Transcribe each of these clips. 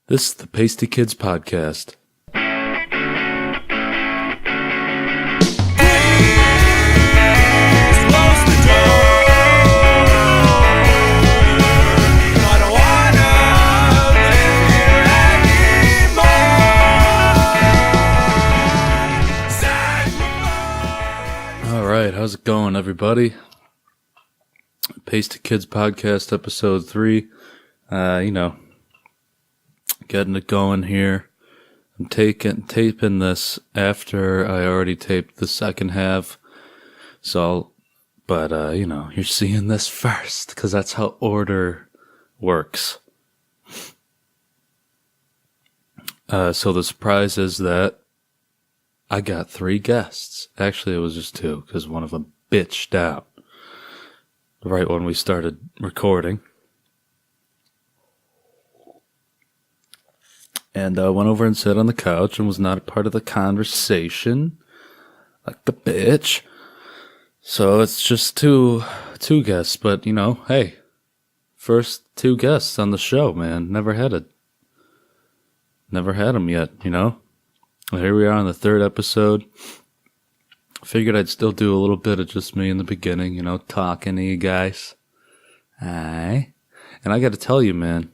This is the Pasty Kids Podcast. Alright, how's it going, everybody? Pasty Kids Podcast, episode 3. Getting it going here. I'm taping this after I already taped the second half. You're seeing this first, because that's how order works. So the surprise is that I got 3 guests. Actually, it was just 2, because one of them bitched out right when we started recording. And went over and sat on the couch and was not a part of the conversation, like the bitch. So it's just two guests, but hey, first 2 guests on the show, man. Never had them yet, Well, here we are on the 3rd episode. Figured I'd still do a little bit of just me in the beginning, talking to you guys. Aye. And I got to tell you, man,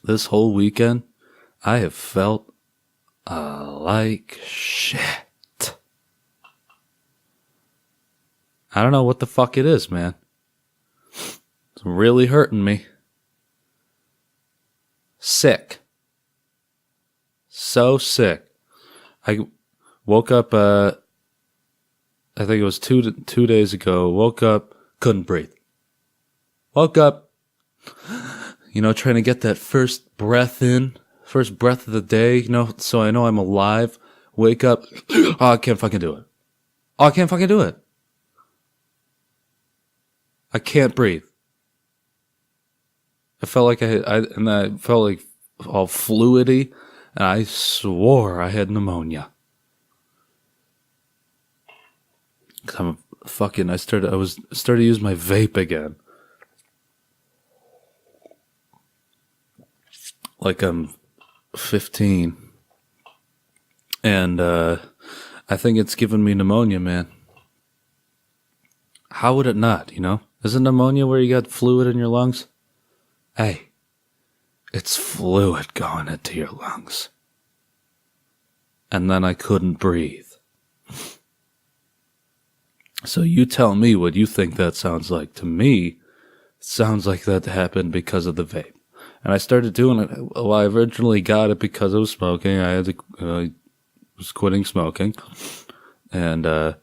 this whole weekend, I have felt like shit. I don't know what the fuck it is, man. It's really hurting me. Sick. So sick. I woke up, I think it was 2 days ago. Woke up, couldn't breathe. Woke up, trying to get that first breath of the day, so I know I'm alive. Wake up, oh, I can't fucking do it. I can't breathe. I felt like I felt like all fluidy, and I swore I had pneumonia. Cause I started to use my vape again. Like I'm 15. And I think it's given me pneumonia, man. How would it not, Isn't pneumonia where you got fluid in your lungs? Hey, it's fluid going into your lungs. And then I couldn't breathe. So you tell me what you think that sounds like. To me, it sounds like that happened because of the vape. And I started doing it. Well, I originally got it because I was smoking. I was quitting smoking. And haven't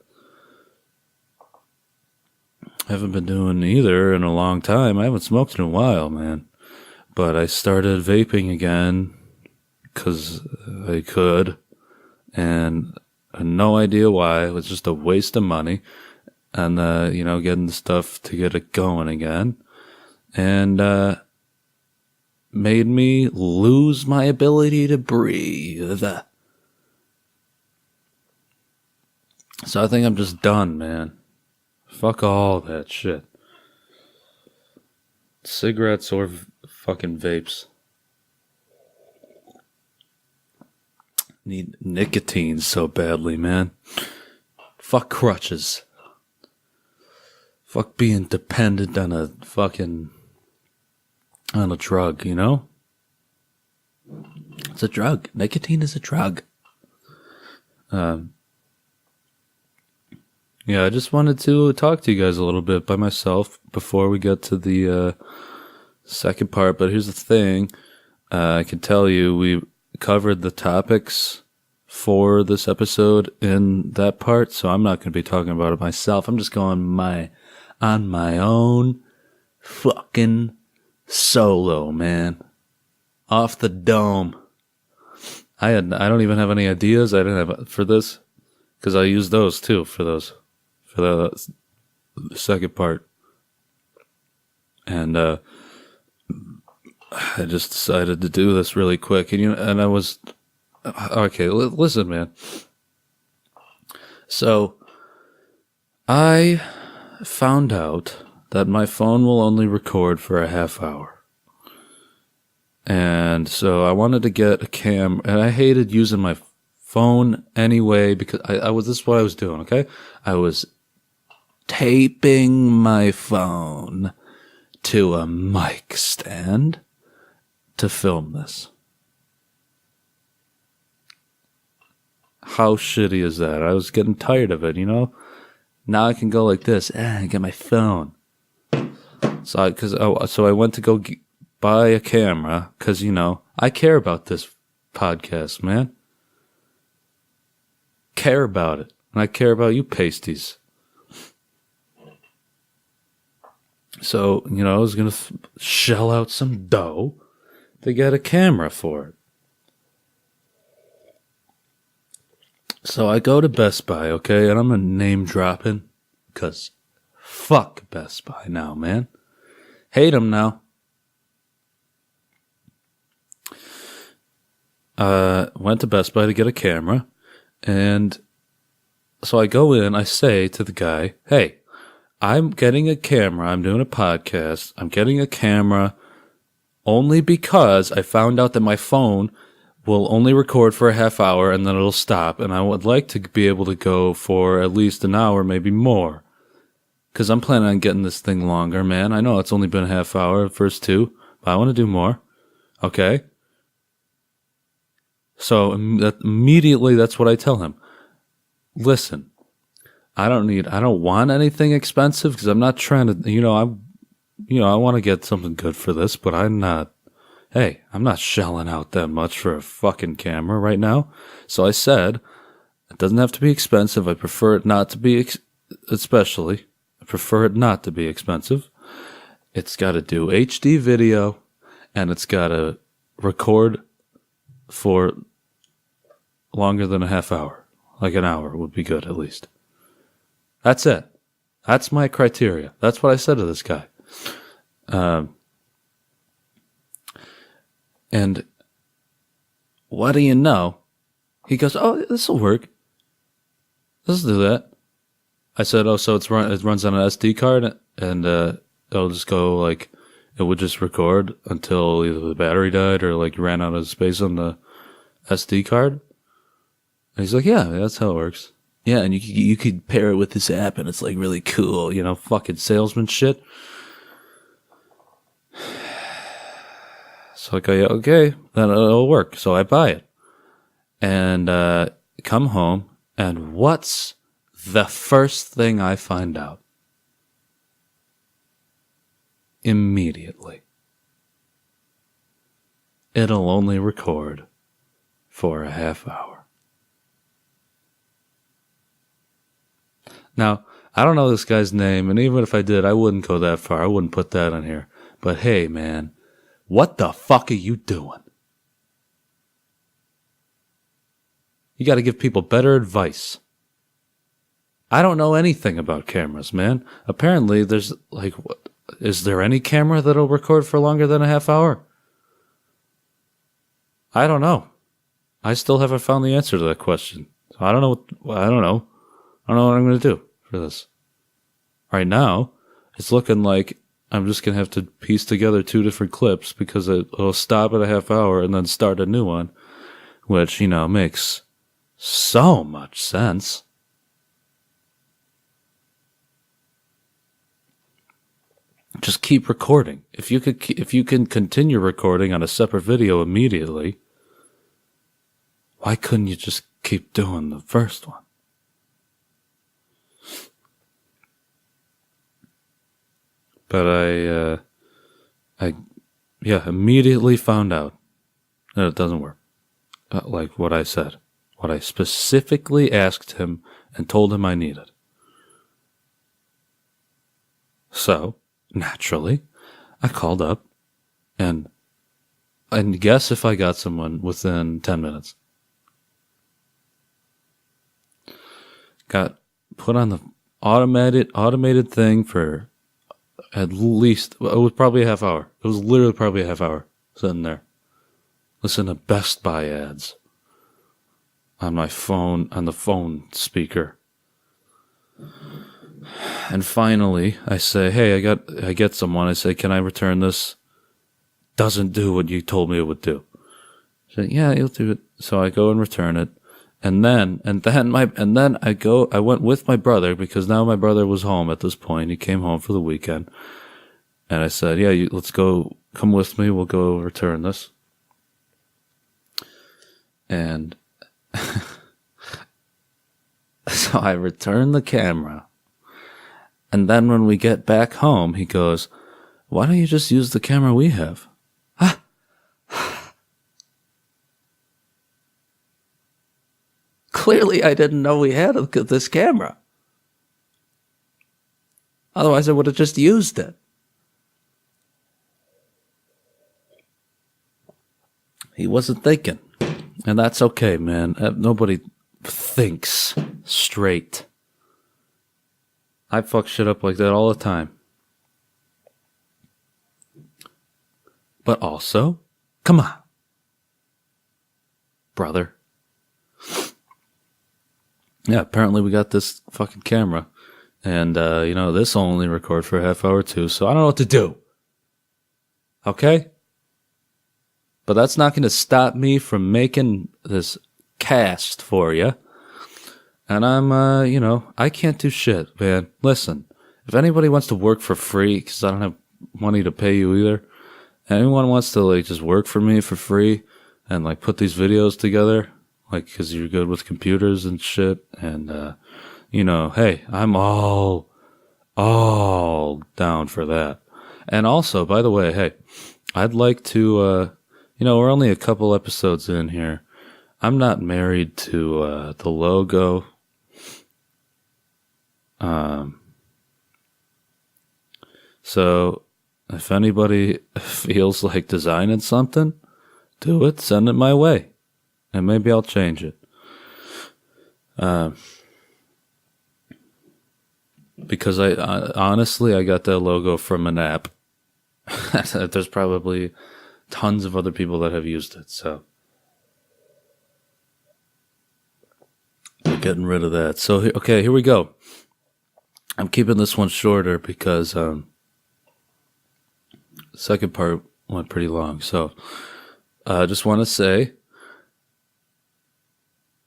been doing either in a long time. I haven't smoked in a while, man. But I started vaping again because I could. And I had no idea why. It was just a waste of money. And, getting the stuff to get it going again. And, made me lose my ability to breathe. So I think I'm just done, man. Fuck all that shit. Cigarettes or fucking vapes. Need nicotine so badly, man. Fuck crutches. Fuck being dependent on a drug, It's a drug. Nicotine is a drug. I just wanted to talk to you guys a little bit by myself before we get to the second part. But here's the thing. I can tell you we covered the topics for this episode in that part, so I'm not going to be talking about it myself. I'm just going on my own fucking solo, man. Off the dome. I don't even have any ideas. I didn't have for this because I used those too for the second part. And I just decided to do this really quick. And I was okay. Listen, man. So I found out that my phone will only record for a half hour. And And so I wanted to get a cam, and I hated using my phone anyway because this is what I was doing, okay? I was taping my phone to a mic stand to film this. How shitty is that? I was getting tired of it, you know? Now I can go like this, get my phone. So I went to go buy a camera because, you know, I care about this podcast, man. Care about it. And I care about you pasties. So, you know, I was going to shell out some dough to get a camera for it. So I go to Best Buy, okay, and I'm going to name dropping because fuck Best Buy now, man. Hate them now. Went to Best Buy to get a camera, and so I go in, I say to the guy, hey, I'm getting a camera, I'm doing a podcast, I'm getting a camera only because I found out that my phone will only record for a half hour and then it'll stop, and I would like to be able to go for at least an hour, maybe more. Because I'm planning on getting this thing longer, man. I know it's only been a half hour, the first two, but I want to do more. Okay? So immediately that's what I tell him. Listen, I don't want anything expensive because I'm not trying to, I want to get something good for this, but I'm not shelling out that much for a fucking camera right now. So I said, it doesn't have to be expensive. I prefer it not to be, I prefer it not to be expensive. It's got to do HD video, and it's got to record for longer than a half hour. Like an hour would be good, at least. That's it. That's my criteria. That's what I said to this guy. And what do you know? He goes, oh, this will work. Let's do that. I said, oh, so it runs on an SD card, and it'll just go, like, it would just record until either the battery died or, like, you ran out of space on the SD card? And he's like, yeah, that's how it works. Yeah, and you could pair it with this app, and it's, like, really cool, fucking salesman shit. So I go, yeah, okay, then it'll work. So I buy it. And come home, and what's the first thing I find out? Immediately. It'll only record for a half hour. Now, I don't know this guy's name, and even if I did, I wouldn't go that far. I wouldn't put that on here. But hey, man, what the fuck are you doing? You got to give people better advice. I don't know anything about cameras, man. Apparently, there's, like, what? Is there any camera that'll record for longer than a half hour? I don't know. I still haven't found the answer to that question. So I don't know. I don't know what I'm going to do for this. Right now, it's looking like I'm just going to have to piece together two different clips because it'll stop at a half hour and then start a new one, which, makes so much sense. Just keep recording. If you can continue recording on a separate video immediately, why couldn't you just keep doing the first one? But I immediately found out that it doesn't work. Like what I said. What I specifically asked him and told him I needed. So, naturally, I called up and guess if I got someone within 10 minutes. Got put on the automated thing for at least, it was probably a half hour. It was literally probably a half hour sitting there. Listen to Best Buy ads on my phone, on the phone speaker. And finally, I say, hey, I get someone. I say, can I return this? Doesn't do what you told me it would do. She's like, yeah, you'll do it. So I go and return it. And then I went with my brother because now my brother was home at this point. He came home for the weekend. And I said, yeah, let's go, come with me. We'll go return this. And so I returned the camera. And then when we get back home, he goes, why don't you just use the camera we have? Huh? Clearly, I didn't know we had this camera. Otherwise, I would have just used it. He wasn't thinking. And that's okay, man. Nobody thinks straight. I fuck shit up like that all the time. But also, come on, brother. Yeah, apparently we got this fucking camera. And, this will only record for a half hour too, so I don't know what to do. Okay? But that's not going to stop me from making this cast for you. And I'm, I can't do shit, man. Listen, if anybody wants to work for free, because I don't have money to pay you either, anyone wants to, just work for me for free and, put these videos together, because you're good with computers and shit, and, hey, I'm all down for that. And also, by the way, hey, I'd like to, we're only a couple episodes in here. I'm not married to the logo. So if anybody feels like designing something, do it, send it my way, and maybe I'll change it. Because I honestly, I got that logo from an app. There's probably tons of other people that have used it, so we're getting rid of that. So, okay, here we go. I'm keeping this one shorter because the second part went pretty long. So, I just want to say,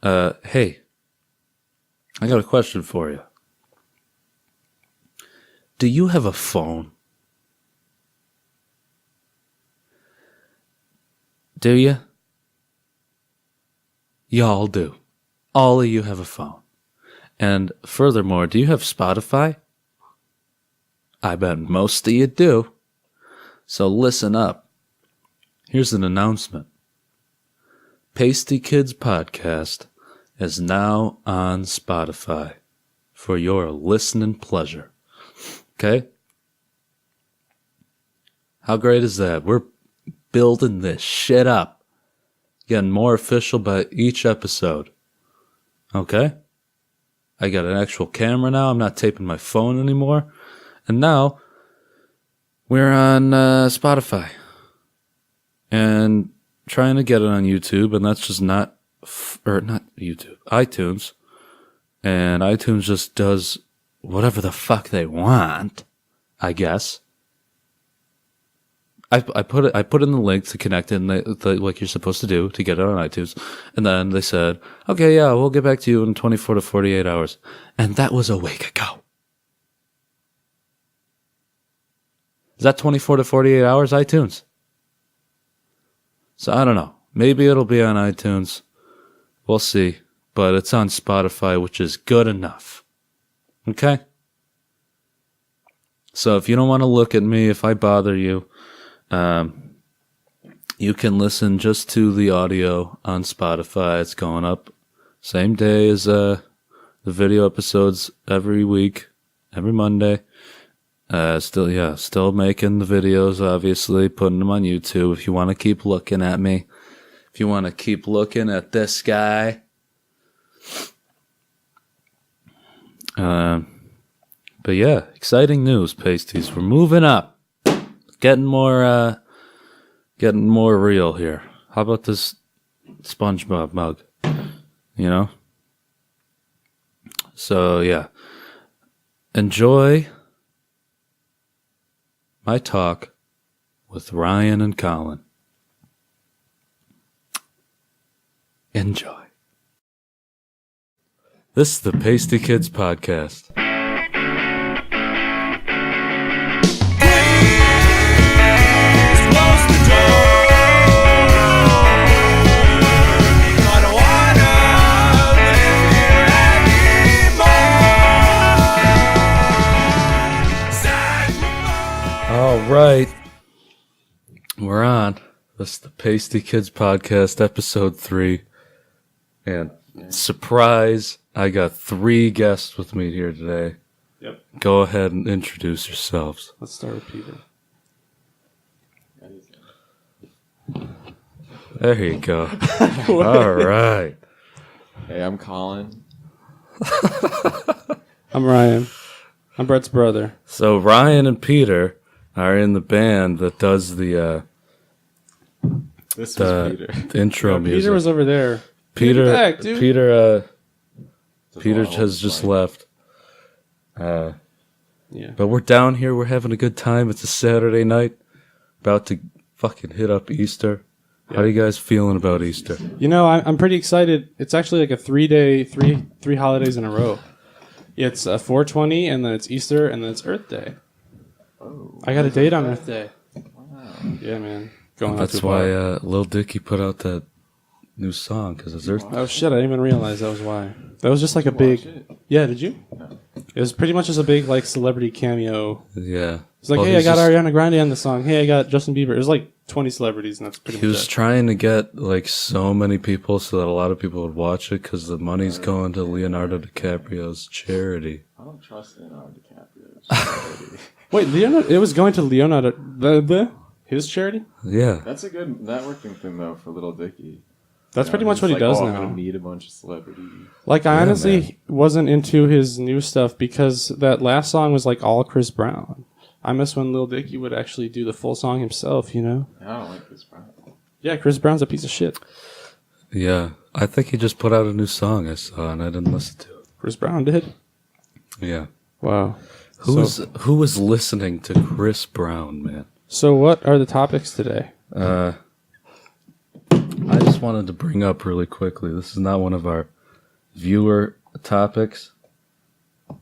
hey, I got a question for you. Do you have a phone? Do you? Y'all do. All of you have a phone. And furthermore, do you have Spotify? I bet most of you do. So listen up. Here's an announcement. Pasty Kids Podcast is now on Spotify for your listening pleasure. Okay? How great is that? We're building this shit up. Getting more official by each episode. Okay? I got an actual camera now. I'm not taping my phone anymore. And now, we're on Spotify. And trying to get it on YouTube, and that's just not YouTube, iTunes. And iTunes just does whatever the fuck they want, I guess. I put in the link to connect in like you're supposed to do to get it on iTunes, and then they said, okay, yeah, we'll get back to you in 24 to 48 hours, and that was a week ago. Is that 24 to 48 hours, iTunes? So I don't know. Maybe it'll be on iTunes. We'll see. But it's on Spotify, which is good enough. Okay? So if you don't want to look at me, if I bother you, you can listen just to the audio on Spotify. It's going up same day as the video episodes every week, every Monday. Still making the videos, obviously, putting them on YouTube. If you want to keep looking at me, if you want to keep looking at this guy, but yeah, exciting news, Pasties. We're moving up, getting more real here. How about this SpongeBob mug? So yeah, enjoy my talk with Ryan and Collin. Enjoy. This is the Pasty Kids Podcast. All right, we're on. This is the Pasty Kids Podcast, Ep.3. And surprise, I got 3 guests with me here today. Yep. Go ahead and introduce yourselves. Let's start with Peter. There you go. All right. Hey, I'm Collin. I'm Ryan. I'm Brett's brother. So Ryan and Peter are in the band that does the This was Peter. intro music. Peter was over there. Peter, Get back, dude. Peter has just left. Yeah. But we're down here. We're having a good time. It's a Saturday night. About to fucking hit up Easter. How are you guys feeling about Easter? You know, I'm pretty excited. It's actually like a 3-day, three holidays in a row. It's 420, and then it's Easter, and then it's Earth Day. Oh, I got a date on Earth Day. wow. Yeah, man. Going out That's to a bar. why Lil Dicky put out that new song, because it's Earth. Oh shit! I didn't even realize that was why. That was just like a Watch big. it. Yeah, did you? No. It was pretty much just a big like celebrity cameo. Yeah. It's like, Well, hey, I he's got just- Ariana Grande on the song. Hey, I got Justin Bieber. It was like 20 celebrities, and that's pretty He much was it. trying to get like so many people so that a lot of people would watch it because the money's going to Leonardo DiCaprio's charity. I don't trust Leonardo DiCaprio. Wait, Leonardo? It was going to Leonardo, his charity. Yeah. That's a good networking thing, though, for Little Dicky. That's pretty much he's what he like, does I'm now. gonna meet a bunch of celebrities. Like, I Yeah, honestly man. wasn't into his new stuff because that last song was like all Chris Brown. I miss when Lil Dicky would actually do the full song himself, you know? I don't like this part. Yeah, Chris Brown's a piece of shit. Yeah. I think he just put out a new song I saw and I didn't listen to it. Chris Brown did? Yeah. Wow. Who was listening to Chris Brown, man? So what are the topics today? I just wanted to bring up really quickly. This is not one of our viewer topics,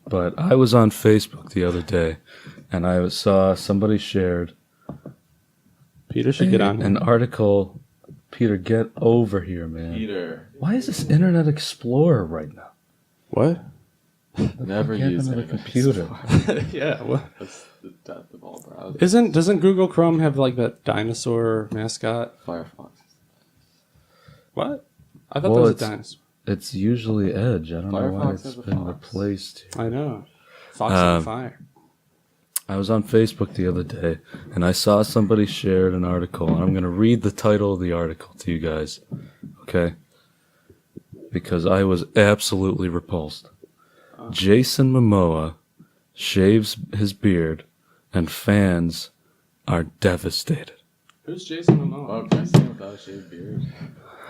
but I was on Facebook the other day and I saw somebody shared Peter should get on. an article. Peter, get over here, man. Peter, Why is this Internet Explorer right now? What? never Can't use have a it. computer. Yeah, what? That's the death of all browsers. Doesn't Google Chrome have like that dinosaur mascot? Firefox. What? I thought Well, that was a it's- dinosaur. It's usually Edge. I don't know why Firefox it's has a been fox. replaced. I know. Fox on fire. I was on Facebook the other day, and I saw somebody shared an article, and I'm going to read the title of the article to you guys, okay? Because I was absolutely repulsed. Jason Momoa shaves his beard, and fans are devastated. Who's Jason Momoa? Oh, can I see him without a shaved beard?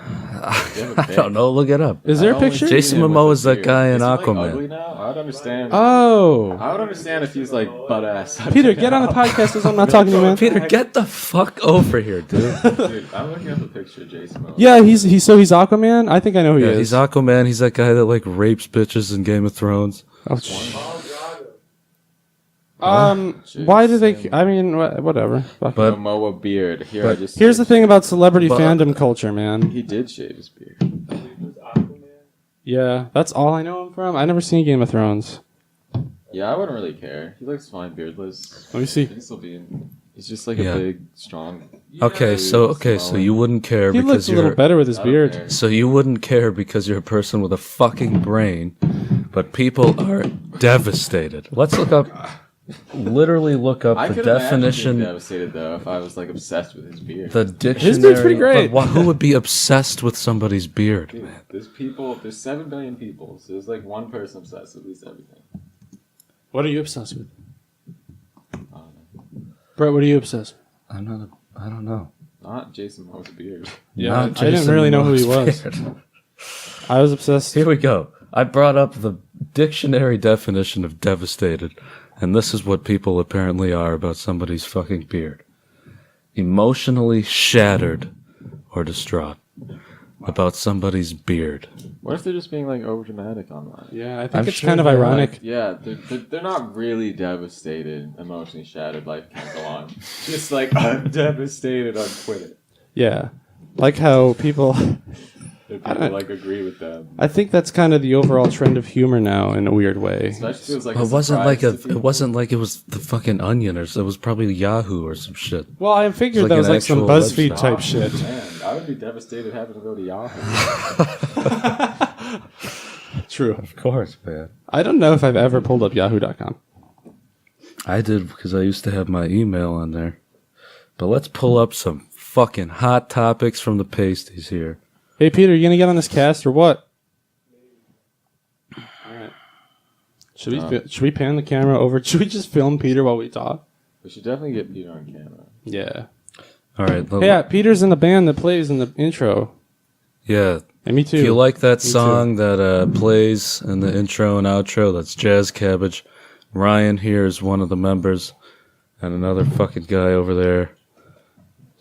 I don't know. Look it up. Is there a I only picture? see Jason him with Momoa a is that beard. guy in Is he, like, Aquaman. ugly now? I would understand. Oh. I would understand if he's like butt ass. Peter, get on the podcast because I'm not talking to you, man. Peter, get the fuck over here, dude. Dude, I'm looking up a picture of Jason Momoa. Yeah, he's Aquaman. I think I know who he Yeah, is. he's Aquaman. He's that guy that like rapes bitches in Game of Thrones. Oh, why do they? Jason. I mean, whatever. Fuck. But Momoa beard. Here, but I just Here's the thing about celebrity But- fandom culture, man. He did shave his beard. Yeah, that's all I know him from. I never seen Game of Thrones. Yeah, I wouldn't really care. He looks fine beardless. Let me see. I think he'll be in. He's just like Yeah. a big, strong. okay, so you wouldn't care He because looks a little you're better with his I don't beard. care. so you wouldn't care because you're a person with a fucking brain, but people are devastated. Let's look up. Literally look up I the could imagine being definition. devastated though if I was like obsessed with his beard. The dictionary. pretty great. But who would be obsessed with somebody's beard, Dude, man? there's 7 billion people, so there's like one person obsessed with at least everything. What are you obsessed with? I don't know. Brett, what are you obsessed with? I don't know. Not Jason Momoa's beard. Yeah, Not I didn't Jason really know who he Momoa's was. beard. I was obsessed. Here we go. I brought up the dictionary definition of devastated, and this is what people apparently are about somebody's fucking beard. Emotionally shattered or distraught. about somebody's beard. What if they're just being like over dramatic online? Yeah, I think I'm it's sure kind of they are. ironic. Yeah, they're not really devastated, emotionally shattered. Life can't go on. Just like I'm devastated on Twitter. Yeah, like how people. If people like agree with them. I think that's kind of the overall trend of humor now, in a weird way. Especially feels like Well, a it wasn't like surprise to people. it wasn't like it was the fucking Onion or so. It was probably Yahoo or some shit. Well, I figured It's like that was an like some actual BuzzFeed website. type Oh, shit. Man, I would be devastated having to go to Yahoo. True. Of course, man. I don't know if I've ever pulled up Yahoo.com. I did because I used to have my email on there. But let's pull up some fucking hot topics from the pasties here. Hey, Peter, you gonna get on this cast or what? All right. Should we pan the camera over? Should we just film Peter while we talk? We should definitely get Peter on camera. Yeah. All right. Yeah, Peter's in the band that plays in the intro. Yeah. And me too. If you like that Me song that plays in the intro and outro, that's Jazz Cabbage. Ryan here is one of the members, and another fucking guy over there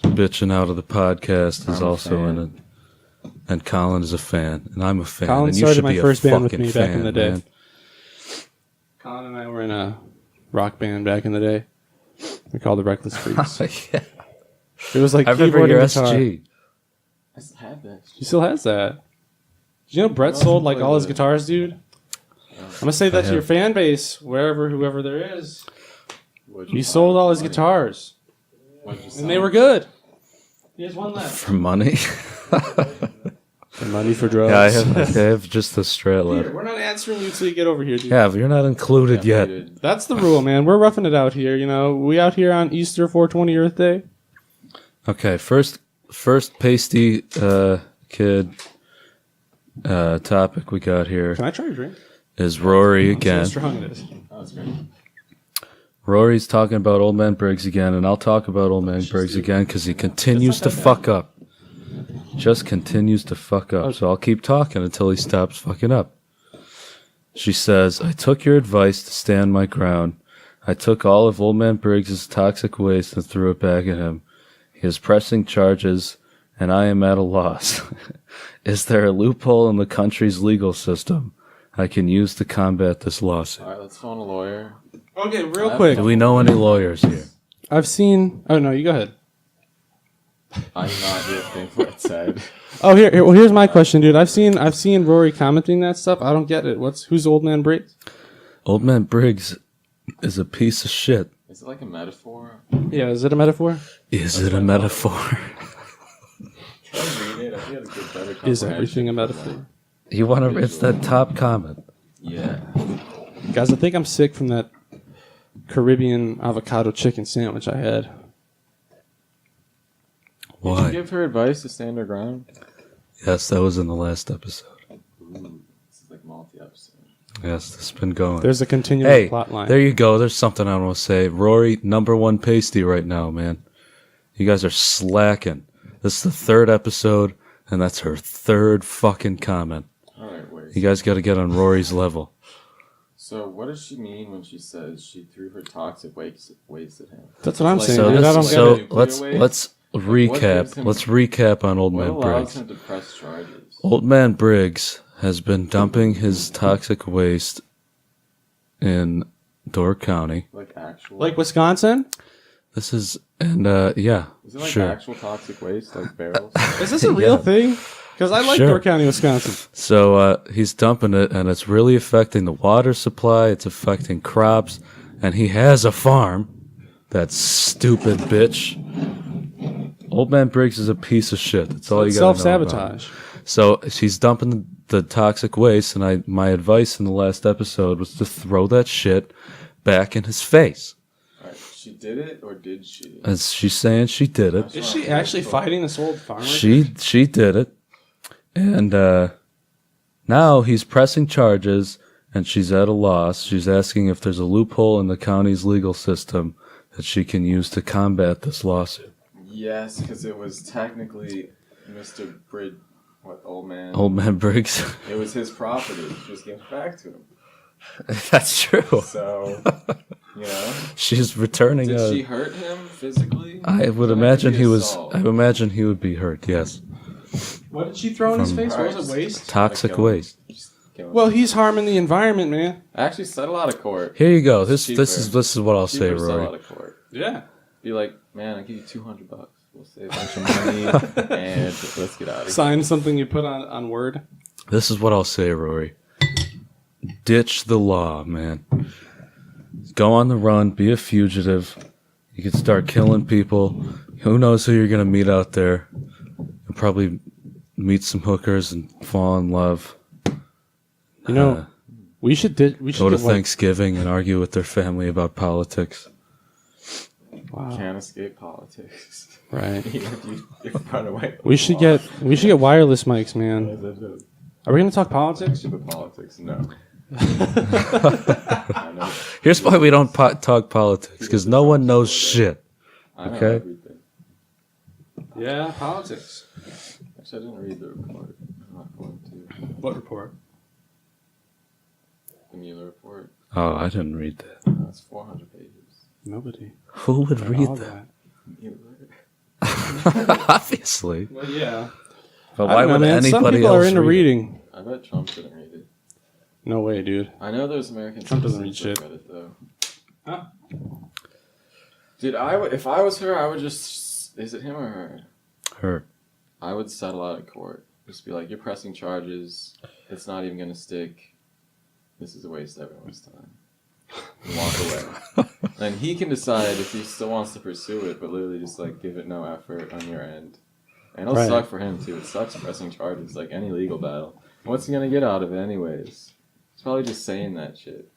bitching out of the podcast is I'm a also fan. in it. And Collin is a fan, and I'm a fan. Colin and you started should my be a first band with fucking me back in fan, the day. man. Colin and I were in a rock band back in the day. We called the Reckless Freaks. Yeah. It was like I remember keyboard your and guitar. SG. I still have that. He still has that. Did you know Brett sold like all his guitars, dude? I'm gonna say that to your fan base, whoever there is. He sold all his guitars, and they were good. He has one left. For money? For money for drugs. Yeah, I have just the strat Peter, left. we're not answering you till you get over here, dude. Yeah, but you're not included yet. That's the rule, man. We're roughing it out here. You know, we out here on Easter 420 Earth Day. Okay, first pasty kid topic we got here Can I try a drink? is Rory See how again. strong it is. Oh, that's great. Rory's talking about Old Man Briggs again, and I'll talk about Old Man Briggs again because he continues to fuck up. Just continues to fuck up. So I'll keep talking until he stops fucking up. She says, I took your advice to stand my ground. I took all of Old Man Briggs' toxic waste and threw it back at him. He is pressing charges, and I am at a loss. Is there a loophole in the country's legal system I can use to combat this lawsuit? All right, let's phone a lawyer. Okay, real quick. Do we know any lawyers here? I've seen. Oh no, you go ahead. I do not hear a thing what it said. Oh, well, here's my question, dude. I've seen Rory commenting that stuff. I don't get it. Who's Old Man Briggs? Old Man Briggs is a piece of shit. Is it like a metaphor? Yeah, is it a metaphor? Is it a metaphor? Can I read it? I think I have a good better Is comprehension everything a of metaphor? You want to? It's that top comment. Yeah. Guys, I think I'm sick from that Caribbean avocado chicken sandwich I had. Did Why? you give her advice to stand her ground? Yes, that was in the last episode. Ooh, this is like multi-episode. Yes, this has been going. There's a continuous Hey, plot line. there you go. There's something I want to say. Rory, #1 pasty right now, man. You guys are slacking. This is the 3rd episode, and that's her 3rd fucking comment. All right, wait. You guys got to get on Rory's level. So what does she mean when she says she threw her toxic waste at him? That's what I'm Like, saying, So, dude. I don't this, get so it. let's Nuclear let's recap. gives him- Let's recap on Old What Man allows Briggs. him to press charges? Old Man Briggs has been dumping his toxic waste in Door County. Like actual? Like Wisconsin? This is, and yeah, Is it like sure. actual toxic waste, like barrels? Is this a real thing? Because I like Sure. Door County, Wisconsin. So he's dumping it, and it's really affecting the water supply. It's affecting crops, and he has a farm. That stupid bitch. Old Man Briggs is a piece of shit. That's all you got to know about him. Self-sabotage. So she's dumping the toxic waste, and my advice in the last episode was to throw that shit back in his face. Alright, she did it, or did she? As she's saying, she did it. Is she actually fighting this old farmer? She did it, and now he's pressing charges, and she's at a loss. She's asking if there's a loophole in the county's legal system that she can use to combat this lawsuit. Yes, because it was technically Mr. Old Man. Old Man Briggs. It was his property. She was giving it back to him. That's true. So, you know. She's returning. Did she hurt him physically? I would That imagine could be he was. assault. I would imagine he would be hurt. Yes. What did she throw in his face? What was it, waste? Toxic waste. Well, he's harming the environment, man. I actually settle out of court. Here you go. This is what I'll say, Cheaper settle out Rory. of court. Yeah. Be like, man, I'll give you $200. We'll save a bunch of money and let's get out of here. Sign something you put on Word. This is what I'll say, Rory. Ditch the law, man. Go on the run. Be a fugitive. You can start killing people. Who knows who you're gonna meet out there? You'll probably meet some hookers and fall in love. You know, we should go to Thanksgiving and argue with their family about politics. Wow. Can't escape politics. Right. Even if you run away. We should get wireless mics, man. Are we gonna talk politics? Stupid politics, no. Here's why we don't talk politics, because no one knows shit. I know Okay. everything. Yeah, politics. Actually, I didn't read the report. I'm not going to. What report? The Mueller report. Oh, I didn't read that. That's 400 pages. Nobody. Who would read All that? Mueller. Obviously. Well, yeah. But why would anybody Some people else are into read it? reading. I bet Trump didn't read it. No way, dude. I know there's American Trump doesn't read citizens shit. that read it, though. Huh? Dude, if I was her, I would just... Is it him or her? Her. I would settle out of court. Just be like, you're pressing charges. It's not even going to stick. This is a waste of everyone's time. And walk away. And he can decide if he still wants to pursue it, but literally just like give it no effort on your end. And it'll suck for him too. It sucks pressing charges like any legal battle. What's he going to get out of it anyways? He's probably just saying that shit.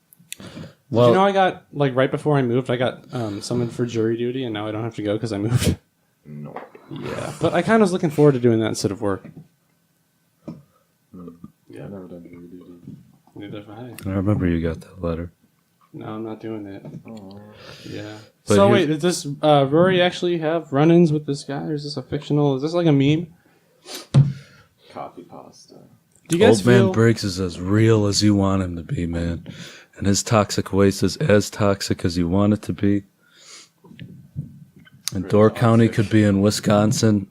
Well, did you know I got, like, right before I moved, I got summoned for jury duty, and now I don't have to go because I moved. No. Yeah. But I kind of was looking forward to doing that instead of work. Yeah, I've never done jury duty. Neither have I. I remember you got that letter. No, I'm not doing it. Oh. Yeah. But So wait, does this Rory actually have run-ins with this guy, or is this a fictional? Is this like a meme? Copy pasta. Do you guys Old Man feel? Briggs is as real as you want him to be, man. And his toxic waste is as toxic as you want it to be. And Door County could be in Wisconsin,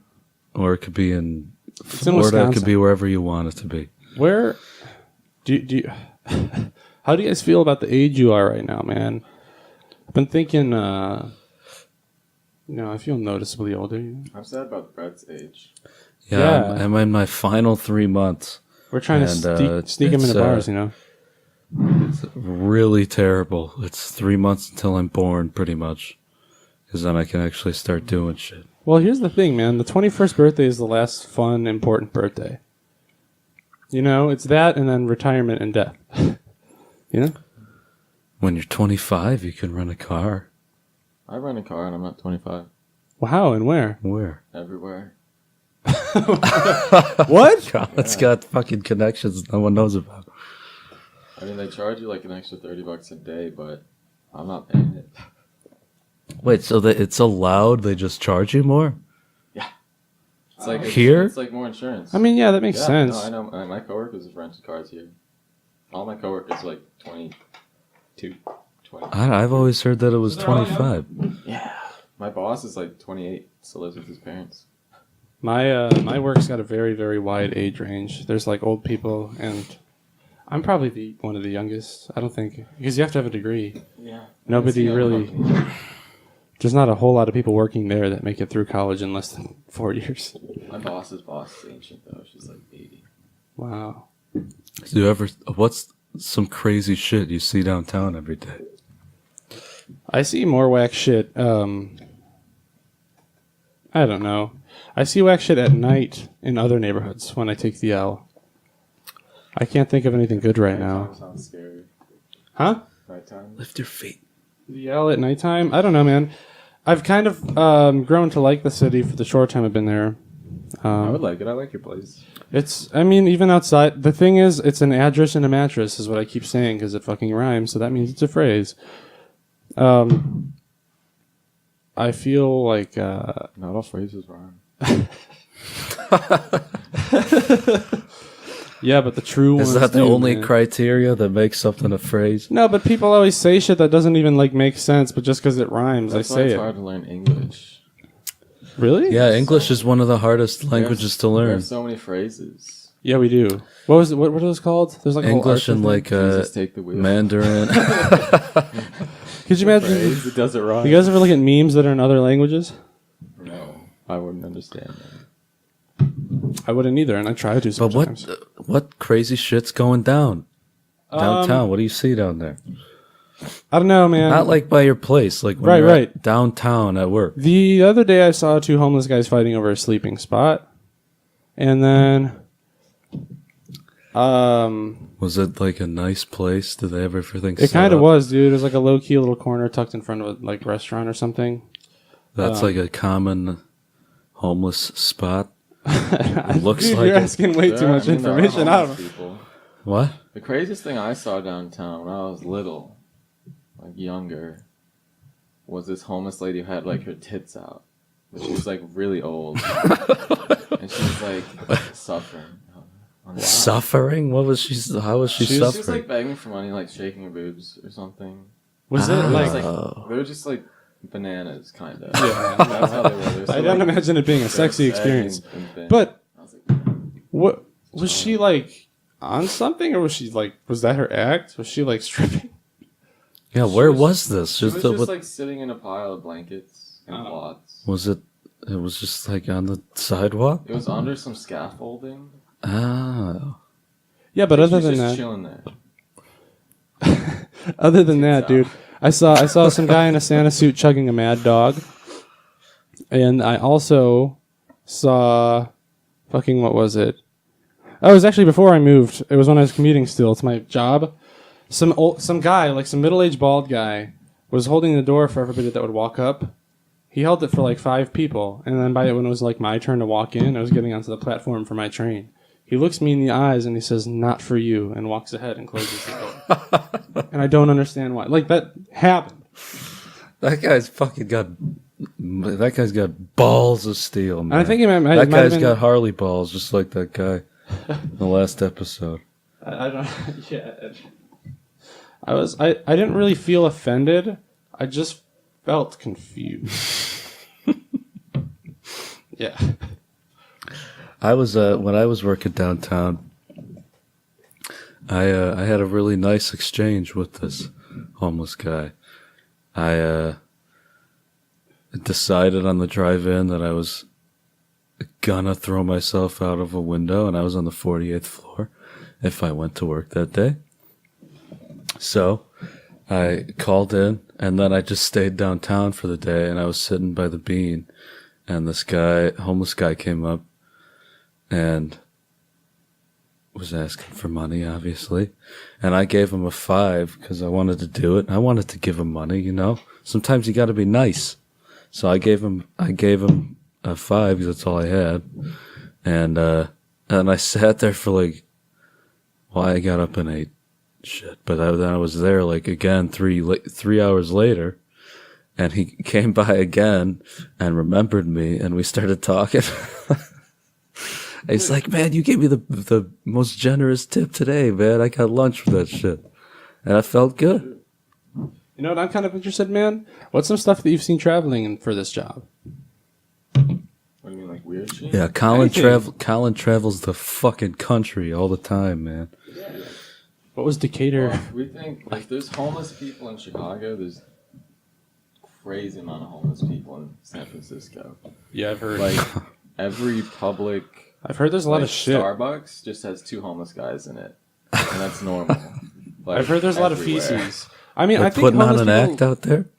or it could be in Florida. It Wisconsin. could be wherever you want it to be. Where do you how do you guys feel about the age you are right now, man? I've been thinking, I feel noticeably older. I'm sad about Brett's age. Yeah, I'm in my final 3 months. We're trying to sneak him into bars, It's really terrible. It's 3 months until I'm born, pretty much. Because then I can actually start doing shit. Well, here's the thing, man. The 21st birthday is the last fun, important birthday. It's that and then retirement and death. When you're 25, you can rent a car. I rent a car and I'm not 25. Wow, and where? Where? Everywhere. What? It's got fucking connections no one knows about. I mean, they charge you like an extra $30 a day, but I'm not paying it. Wait, so it's allowed? They just charge you more? Yeah. It's like Here? It's like more insurance. I mean, yeah, that makes sense. No, I know. My coworkers have rented cars here. All my coworkers are like 22, 20. I've always heard that it was 25. Yeah. My boss is like 28, still lives with his parents. My work's got a very, very wide age range. There's like old people, and I'm probably one of the youngest. I don't think, because you have to have a degree. Yeah. Nobody really. There's not a whole lot of people working there that make it through college in less than 4 years. My boss's boss is ancient though. She's like 80. Wow. What's some crazy shit you see downtown every day? I see more whack shit. I don't know. I see whack shit at night in other neighborhoods when I take the L. I can't think of anything good right now. Nighttime sounds scary. Huh? Nighttime. Lift your feet. The L at nighttime? I don't know, man. I've kind of grown to like the city for the short time I've been there. I would like it. I like your place. Even outside, the thing is, it's an address and a mattress is what I keep saying because it fucking rhymes, so that means it's a phrase. I feel like... Not all phrases rhyme. Yeah, but the true ones Is that the do, only man. criteria that makes something a phrase? No, but people always say shit that doesn't even, make sense, but just because it rhymes, That's I why say it's it. hard to learn English. Really? Yeah, English is one of the hardest languages to We learn. have so many phrases. Yeah, we do. What was it? What are those called? There's like a whole English Arthur and thing. like Jesus, take the wheel. Mandarin. Could you imagine? Phrase, it does it right. You guys ever look at memes that are in other languages? No, I wouldn't understand that. I wouldn't either, and I try to But sometimes. what crazy shit's going down downtown? What do you see down there? I don't know, man. Not like by your place, like when Right, you're right. at downtown at work. The other day, I saw two homeless guys fighting over a sleeping spot, and then, Was it like a nice place? Did they have everything? it set kind of up? was, dude. It was like a low key little corner tucked in front of a like restaurant or something. That's like a common homeless spot. Looks Dude, like you're it. asking way too much There are information. I don't homeless know. people. What? The craziest thing I saw downtown when I was little, like younger, was this homeless lady who had like her tits out. But she was like really old. And she was like suffering. Suffering? What was she? How was she She suffering? was like begging for money, like shaking her boobs or something. Was it It was, like? like they were just like bananas, kind of. Yeah. That's how they were. They were so, I don't like, imagine it being a sexy sad experience. and thin. But I was like, what was she like on something, or was she like? Was that her act? Was she like stripping? Yeah, where was this? she was the- just what- like sitting in a pile of blankets and Oh. cloths. was it? It was just like on the sidewalk. It was under some scaffolding. Ah, Yeah, but She other was than just that, chilling there. other than that, out. dude, I saw some guy in a Santa suit chugging a Mad Dog, and I also saw, fucking what was it? Oh, it was actually before I moved. It was when I was commuting still to my job. Some guy, like some middle-aged bald guy, was holding the door for everybody that would walk up. He held it for like 5 people, and then when it was like my turn to walk in, I was getting onto the platform for my train. He looks me in the eyes and he says, "Not for you," and walks ahead and closes the door. And I don't understand why. Like, that happened. that guy's fucking got. That guy's got balls of steel, man. And I think he might that have guy's been, got Harley balls, just like that guy in the last episode. I don't. Yeah. I didn't really feel offended. I just felt confused. Yeah. I was when I was working downtown. I had a really nice exchange with this homeless guy. I decided on the drive in that I was gonna throw myself out of a window, and I was on the 48th floor if I went to work that day. So I called in, and then I just stayed downtown for the day, and I was sitting by the Bean, and this guy, homeless guy, came up and was asking for money, obviously. And I gave him a 5 because I wanted to do it. I wanted to give him money, you know. Sometimes you got to be nice. So I gave him a 5 because that's all I had. And I sat there for like, well, I got up and ate shit. But then I was there like again 3 hours later. And he came by again and remembered me, and we started talking. He's like, "Man, you gave me the most generous tip today, man. I got lunch for that shit." And I felt good. You know what I'm kind of interested, man? What's some stuff that you've seen traveling for this job? What do you mean, like weird shit? Yeah, Collin Anything. travels the fucking country all the time, man. What was Decatur? Well, we think if there's homeless people in Chicago, there's crazy amount of homeless people in San Francisco. Yeah, I've heard. Like every public I've heard there's a lot like of shit. Starbucks just has 2 homeless guys in it, and that's normal. Like, I've heard there's a lot of everywhere. feces. I mean, I Like think putting on homeless an people- act out there,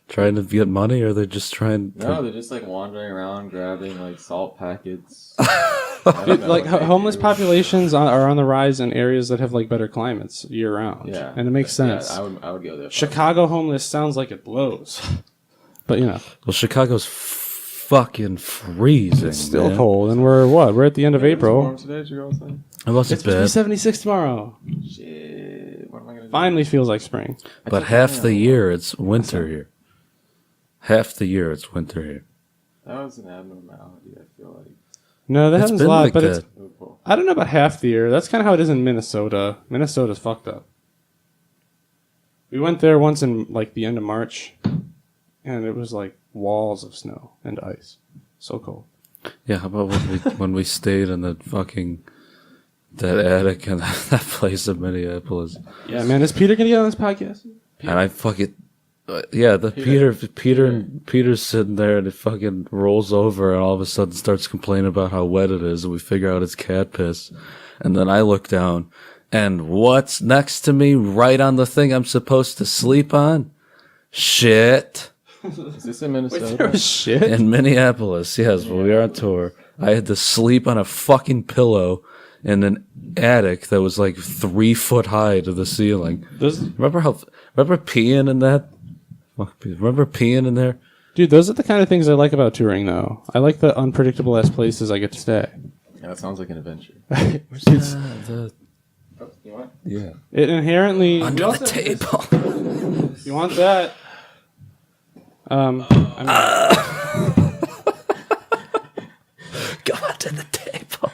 trying to get money, or they're just trying to. No, they're just like wandering around grabbing like salt packets. I don't Dude, know like what they homeless do. populations are on the rise in areas that have like better climates year round. Yeah, and it makes sense. Yeah, I would go there. Chicago homeless sounds like it blows, but you know, Well, Chicago's fucking freezing. it's still man. cold, and we're at the end of It's warm April. today, did you girls say? It wasn't It's supposed to be bad, 76 tomorrow. Shit, what am I gonna do? Finally feels like spring. but half the year it's winter here. Half the year it's winter here. That was an abnormality. I feel like. No, that It's happens a been lot, like but that. it's I don't know about half the year. That's kind of how it is in Minnesota. Minnesota's fucked up. We went there once in like the end of March, and it was like walls of snow and ice. So cold. Yeah, how about when we stayed in the fucking that attic and that place in Minneapolis? Yeah, man. Is Peter gonna get on this podcast? And I fucking Peter's sitting there and it fucking rolls over and all of a sudden starts complaining about how wet it is and we figure out it's cat piss. And then I look down and what's next to me right on the thing I'm supposed to sleep on? Shit. Is this in Minnesota? Wait, there was shit? In Minneapolis, yes, when we were on tour. I had to sleep on a fucking pillow in an attic that was like 3 foot high to the ceiling. Remember peeing in that? Remember peeing in there? Dude, those are the kind of things I like about touring, though. I like the unpredictable ass places I get to stay. Yeah, that sounds like an adventure. You want? Yeah. It inherently Under the table. You want that? Go under the table.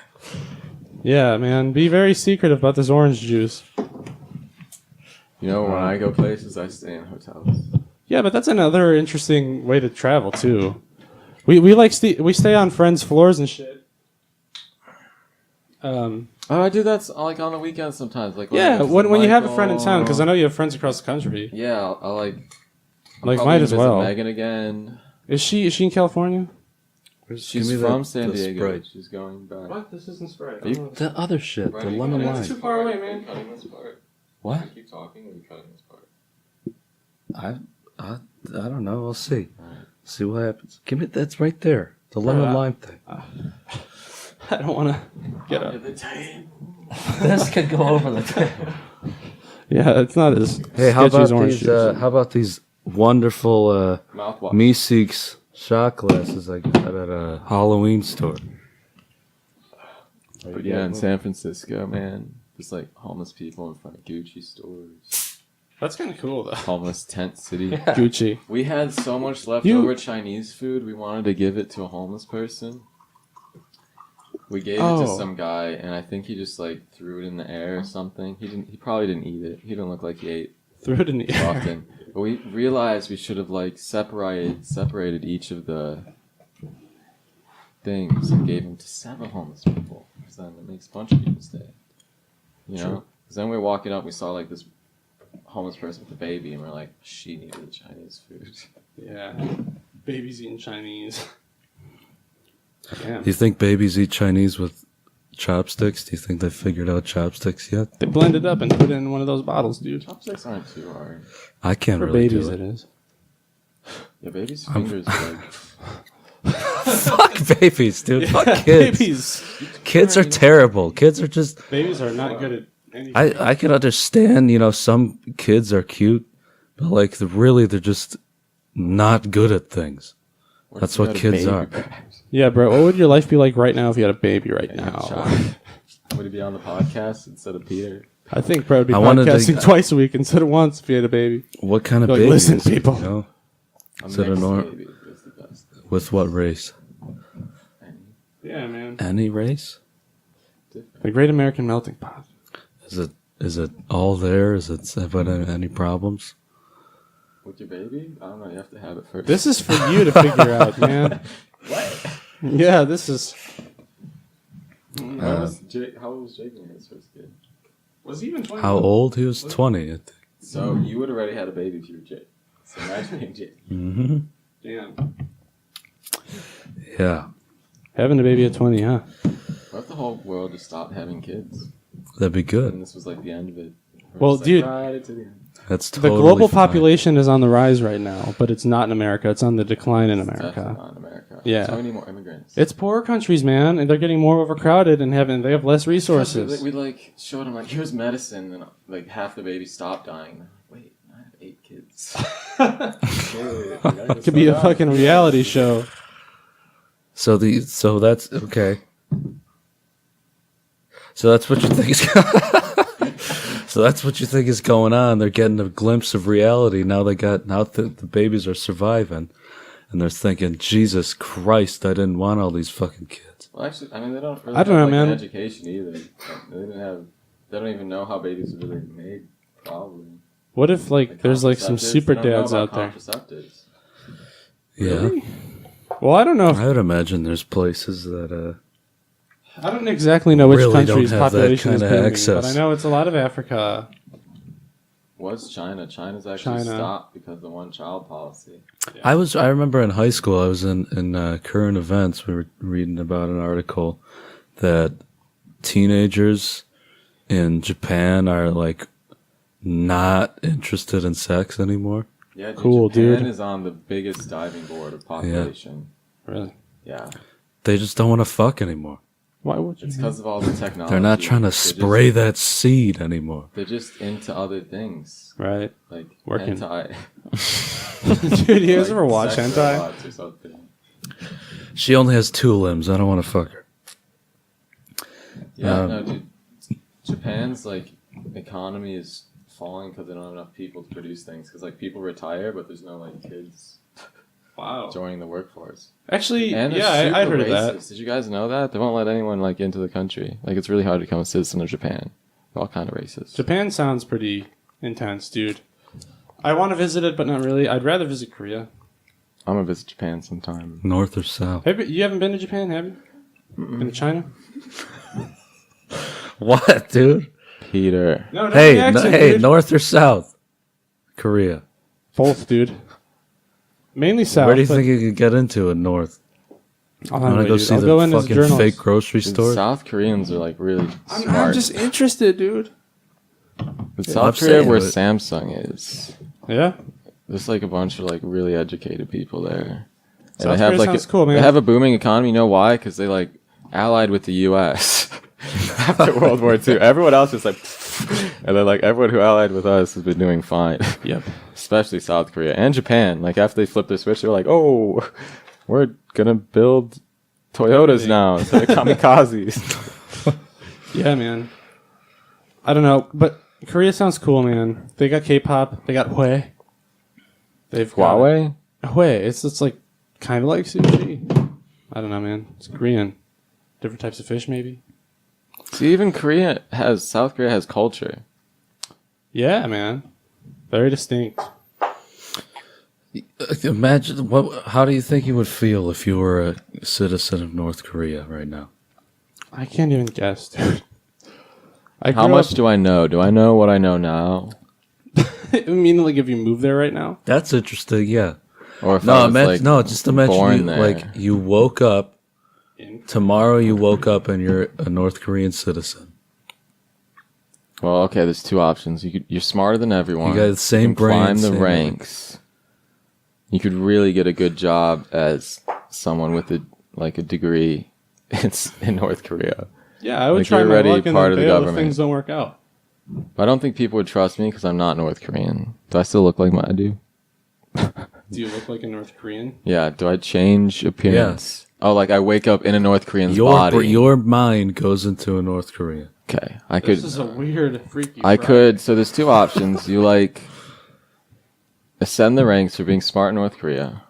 Yeah, man. Be very secretive about this orange juice. You know, when I go places, I stay in hotels. Yeah, but that's another interesting way to travel too. We stay on friends' floors and shit. Oh, I do that like on the weekends sometimes. Like when you have a friend in town, because I know you have friends across the country. Yeah, I like. Might as well. Megan again. Is she in California? She's from San Diego. Sprite. She's going back. What? This isn't Sprite. The other shit, the lemon It's too lime. far away, man. Cutting this part. What? You keep talking, or you cutting this part? I don't know. We'll see. See what happens. Give me that's right there. The lemon lime thing. I don't want to get up. This could go over the table. Yeah, it's not as Hey, how sketchy about as orange these? juice. How about these wonderful Mouthwash. Meeseeks shot glasses I got at a Halloween store? But yeah, in San Francisco, man, there's like homeless people in front of Gucci stores. That's kind of cool, though. Homeless tent city. Gucci. We had so much leftover Chinese food, we wanted to give it to a homeless person. We gave it to some guy, and I think he just like threw it in the air or something. He probably didn't eat it. He didn't look like he ate Threw it in the air. often. But we realized we should have like separated each of the things and gave them to 7 homeless people. Because then it makes a bunch of people stay. You know? Because then we were walking up, we saw like this homeless person with a baby, and we're like, she needed the Chinese food. Yeah. Babies eating Chinese. Damn. Do you think babies eat Chinese with chopsticks? Do you think they figured out chopsticks yet? They blend it up and put it in one of those bottles, dude. Chopsticks aren't too hard. I can't For really babies, do it is. Yeah, baby's fingers are like... Fuck babies, dude. Fuck kids. Babies. Kids are terrible. Kids are just... Babies are not good at anything. I can understand, some kids are cute, but like they're just not good at things. That's what kids are. Yeah, bro. What would your life be like right now if you had a baby right now? Would he be on the podcast instead of Peter? I think bro would be I wanted to- podcasting twice a week instead of once if you had a baby. What kind of Like, baby? listen, is it, people. you know? A Is it a mixed norm- baby is the best. With what race? Yeah, man. Any race? The Great American Melting Pot. Is it all there? Is it have it any problems? With your baby? I don't know, you have to have it first. This is for you to figure out, man. What? Yeah, this is. How old was Jake when he had his first kid? Was he even 20? How old? He was 20, I think. So you would have already had a baby if you were Jake. So imagine being Jake. Mm-hmm. Damn. Yeah. Having a baby at 20, huh? What if the whole world just stopped having kids? That'd be And good. this was like the end of it. Well, Just, dude, right to the end. That's the totally global fine. population is on the rise right now, but it's not in America. It's on the decline in Definitely America. not in America. Yeah. So many more immigrants. It's poorer countries, man, and they're getting more overcrowded and they have less resources. We like showed him like here's medicine, and like half the babies stopped dying. Wait, I have 8 kids. It could be a fucking reality show. So that's okay. So that's what you think is So that's what you think is going on. They're getting a glimpse of reality. Now the babies are surviving. And they're thinking, Jesus Christ, I didn't want all these fucking kids. Well, actually, I mean, they don't really I don't have know, like, man. an education either. They don't even know how babies are really made, probably. What if there's some contraceptives, super they don't know dads about out there? Contraceptives. Yeah. Really? Well, I don't know. I would imagine there's places that I don't exactly know which really country's don't have that population is kinda booming, access. but I know it's a lot of Africa. What's China? China's actually China. stopped because of the one-child policy. I remember in high school I was in current events. We were reading about an article that teenagers in Japan are like not interested in sex anymore. Yeah, Cool, Japan dude. is on the biggest diving board of population. Really? Yeah. They just don't want to fuck anymore. Why would you? It's because of all the technology. They're not trying to spray that seed anymore. They're just into other things. Right. Like Working. hentai. Dude, you guys Like ever watch sex hentai? robots or something. She only has 2 limbs. I don't want to fuck her. Yeah, no, dude. Japan's like economy is falling because they don't have enough people to produce things. Because like people retire, but there's no like kids Wow. joining the workforce. Actually, And yeah, they're I super heard of that. racist. Did you guys know that? They won't let anyone like into the country. Like it's really hard to become a citizen of Japan. They're all kind of racist. Japan sounds pretty intense, dude. I want to visit it, but not really. I'd rather visit Korea. I'm gonna visit Japan sometime. North or south? You haven't been to Japan, have you? Been to China? What, dude? Peter. No, no. Hey, hey, North or south? Korea. Both, dude. Mainly south. Where do you but think you could get into in North? I'll Want to go see I'll the go in as a fucking journalist. fake grocery Dude, store? South Koreans are like really I'm smart. just interested, dude. But I'm South Korea, saying, where but- Samsung is, Yeah. there's like a bunch of like really educated people there. And South Korea sounds cool, man. They have a booming economy. You know why? Because they like allied with the U.S. after World War II. Everyone else is like, and then like everyone who allied with us has been doing fine. Yep. Especially South Korea and Japan. Like after they flipped their switch, they're like, oh, we're gonna build Toyotas now instead of kamikazes. Yeah, man. I don't know, but Korea sounds cool, man. They got K-pop. They got Hue. They've got Huawei? Hue. It's like kind of like sushi. I don't know, man. It's Korean. Different types of fish, maybe. See, even South Korea has culture. Yeah, man. Very distinct. Imagine how do you think you would feel if you were a citizen of North Korea right now? I can't even guess, dude. How much do I know? Do I know what I know now? I mean, like, if you move there right now? That's interesting. Yeah. Or if No, I was, like, no. Just imagine born you, there. like you woke up tomorrow. You woke up and you're a North Korean citizen. Well, okay, there's 2 options. You're smarter than everyone. You got the same you can brain, climb the same ranks. You could really get a good job as someone with a degree in North Korea. Yeah, I would Like, try you're my already luck and part then of the bail if government. things don't work out. But I don't think people would trust me because I'm not North Korean. Do I still look like I do? Do you look like a North Korean? Yeah. Do I change appearance? Oh, like I wake up in a North Korean's body. Your mind goes into a North Korea. Okay, I could. This is a weird, freaky. I Friday. could. So there's 2 options. You like ascend the ranks for being smart in North Korea,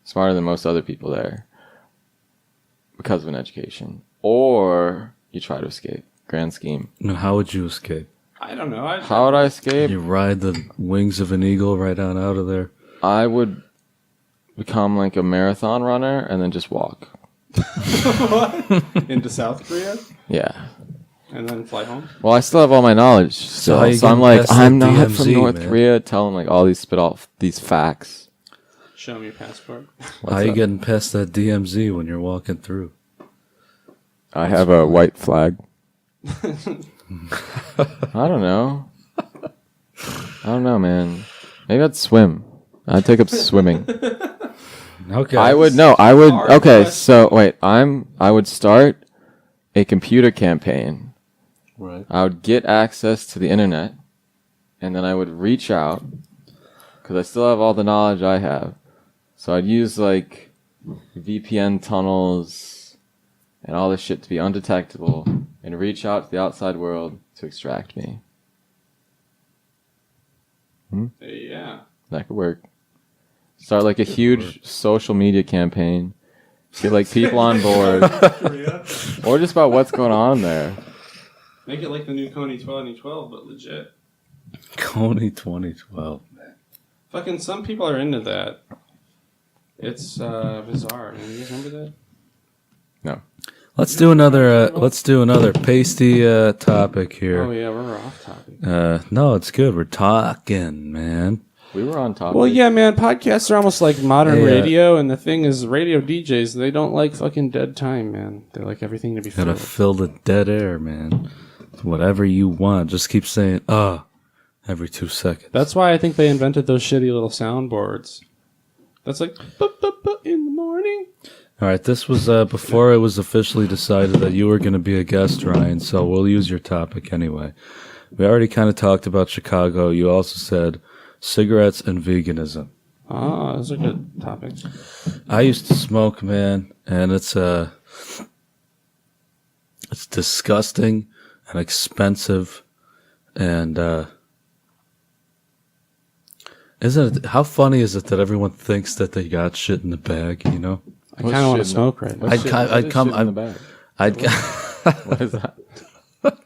smarter than most other people there, because of an education, or you try to escape. Grand scheme. And how would you escape? I don't know. How would I escape? You ride the wings of an eagle right on out of there. I would become like a marathon runner and then just walk. Into South Korea Yeah. and then fly home. Well, I still have all my knowledge. how you So I'm getting like, past I'm the not DMZ, from North man? Korea. Telling like all these spit off these facts. Show me your passport. How you up? getting past that DMZ when you're walking through? I have a white flag. I don't know. I don't know, man. Maybe I'd swim. I'd take up swimming. Okay. I would Hard okay, question. so wait, I would start a computer campaign. Right. I would get access to the internet and then I would reach out cuz I still have all the knowledge I have. So I'd use like VPN tunnels and all this shit to be undetectable and reach out to the outside world to extract me. Yeah. That could work. Start like a huge social media campaign. Get like people on board. Korea. Or just about what's going on there. Make it like the new Coney 2012, but legit. Coney 2012. Fucking some people are into that. It's bizarre. Man. You guys remember that? No. Let's do another pasty topic here. Oh yeah, we're off topic. No, it's good. We're talking, man. We were on topic. Well, yeah, man. Podcasts are almost like modern Yeah. radio, and the thing is, radio DJs they don't like fucking dead time, man. They like everything to be Gotta filled. fill the dead air, man. Whatever you want. Just keep saying, every 2 seconds. That's why I think they invented those shitty little soundboards. That's like in the morning. All right, this was before it was officially decided that you were going to be a guest, Ryan, so we'll use your topic anyway. We already kind of talked about Chicago. You also said cigarettes and veganism. Ah, those are good topics. I used to smoke, man, and it's disgusting and expensive, and how funny is it that everyone thinks that they got shit in the bag, you know? I kind of want to smoke right now. What is shit in the bag? What is that? What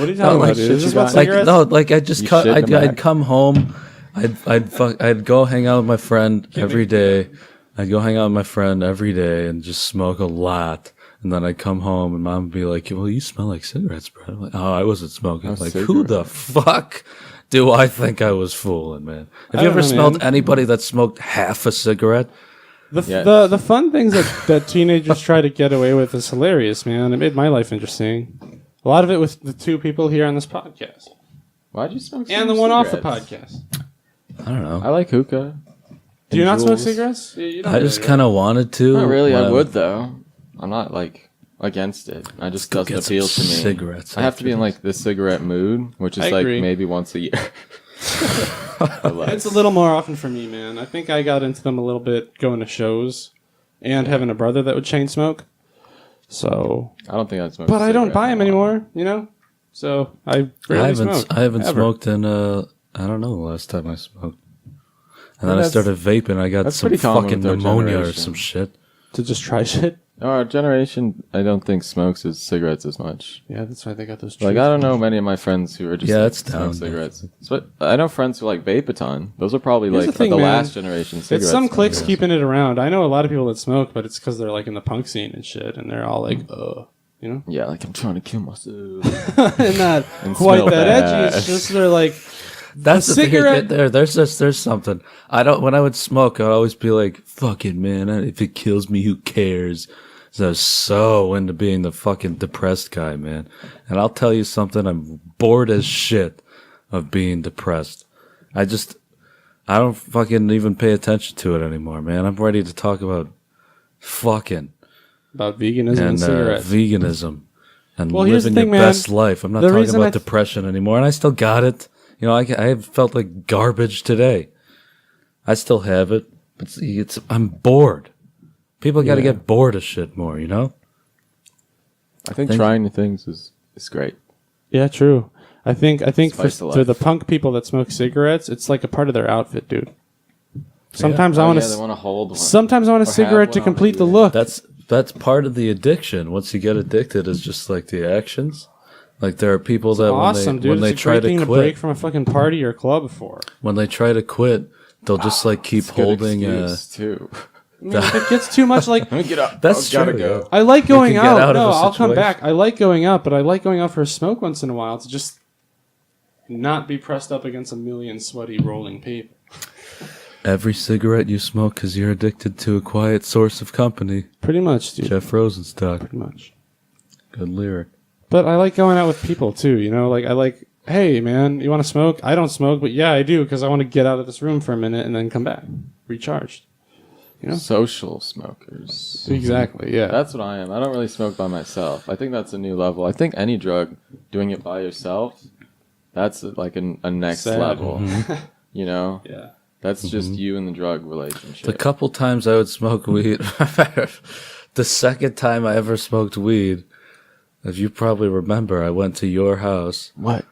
are you talking about, dude? Is this about cigarettes? I'd come home, I'd go hang out with my friend every day. I'd go hang out with my friend every day and just smoke a lot. And then I'd come home and mom would be like, well, you smell like cigarettes, bro. I'm like, oh, I wasn't smoking. Like, who the fuck do I think I was fooling, man? Have you ever smelled anybody that smoked half a cigarette? The fun things that teenagers try to get away with is hilarious, man. It made my life interesting. A lot of it with the two people here on this podcast. Why'd you smoke and the one off the podcast? I don't know. I like hookah. Do you not smoke cigarettes? You don't I just kind of wanted to. Not really. I would, though. I'm not, like, against it. I just doesn't appeal to me. Cigarettes. I have to be in, like, the cigarette mood, which is, like, maybe once a year. It's a little more often for me, man. I think I got into them a little bit going to shows and having a brother that would chain smoke. So I don't think I'd smoke. But I don't buy them anymore, you know? So I rarely smoke. I haven't smoked in, I don't know the last time I smoked. And then I started vaping. I got some fucking pneumonia or some shit. To just try shit? Our generation, I don't think smokes cigarettes as much. Yeah, that's why they got those. Like, I don't know many of my friends who are just smoke cigarettes. But I know friends who like vape a ton. Those are probably the last generation cigarettes. It's some cliques keeping it around. I know a lot of people that smoke, but it's because they're like in the punk scene and shit, and they're all like, you know? Yeah, like I'm trying to kill myself. And not quite that edgy. It's just they're like. That's the cigarette. There's something. When I would smoke, I'd always be like, fucking man, if it kills me, who cares? So I was so into being the fucking depressed guy, man. And I'll tell you something, I'm bored as shit of being depressed. I don't fucking even pay attention to it anymore, man. I'm ready to talk about fucking. About veganism and cigarettes. Veganism. And living your best life. I'm not talking about depression anymore, and I still got it. You know, I felt like garbage today. I still have it, but I'm bored. People got to get bored of shit more, you know? I think trying new things is great. Yeah, true. I think for the punk people that smoke cigarettes, it's like a part of their outfit, dude. Sometimes I want to hold one. Sometimes I want a cigarette to complete the look. That's part of the addiction. Once you get addicted, it's just like the actions. Like there are people that when they try to quit, break from a fucking party or club for. When they try to quit, they'll just like keep holding. Too. I mean, if it gets too much, like get up. That's true. Go. I like going out. No, I'll come back. I like going out, but I like going out for a smoke once in a while to just not be pressed up against a million sweaty rolling people. Every cigarette you smoke because you're addicted to a quiet source of company. Pretty much, dude. Jeff Rosenstock. Pretty much. Good lyric. But I like going out with people too, you know? Like, I like, hey, man, you want to smoke? I don't smoke, but yeah, I do because I want to get out of this room for a minute and then come back, recharged. You know? Social smokers. Exactly, yeah. That's what I am. I don't really smoke by myself. I think that's a new level. I think any drug, doing it by yourself, that's like a next level. Mm-hmm. You know? Yeah. That's just you and the drug relationship. The couple times I would smoke weed, the second time I ever smoked weed, as you probably remember, I went to your house. What?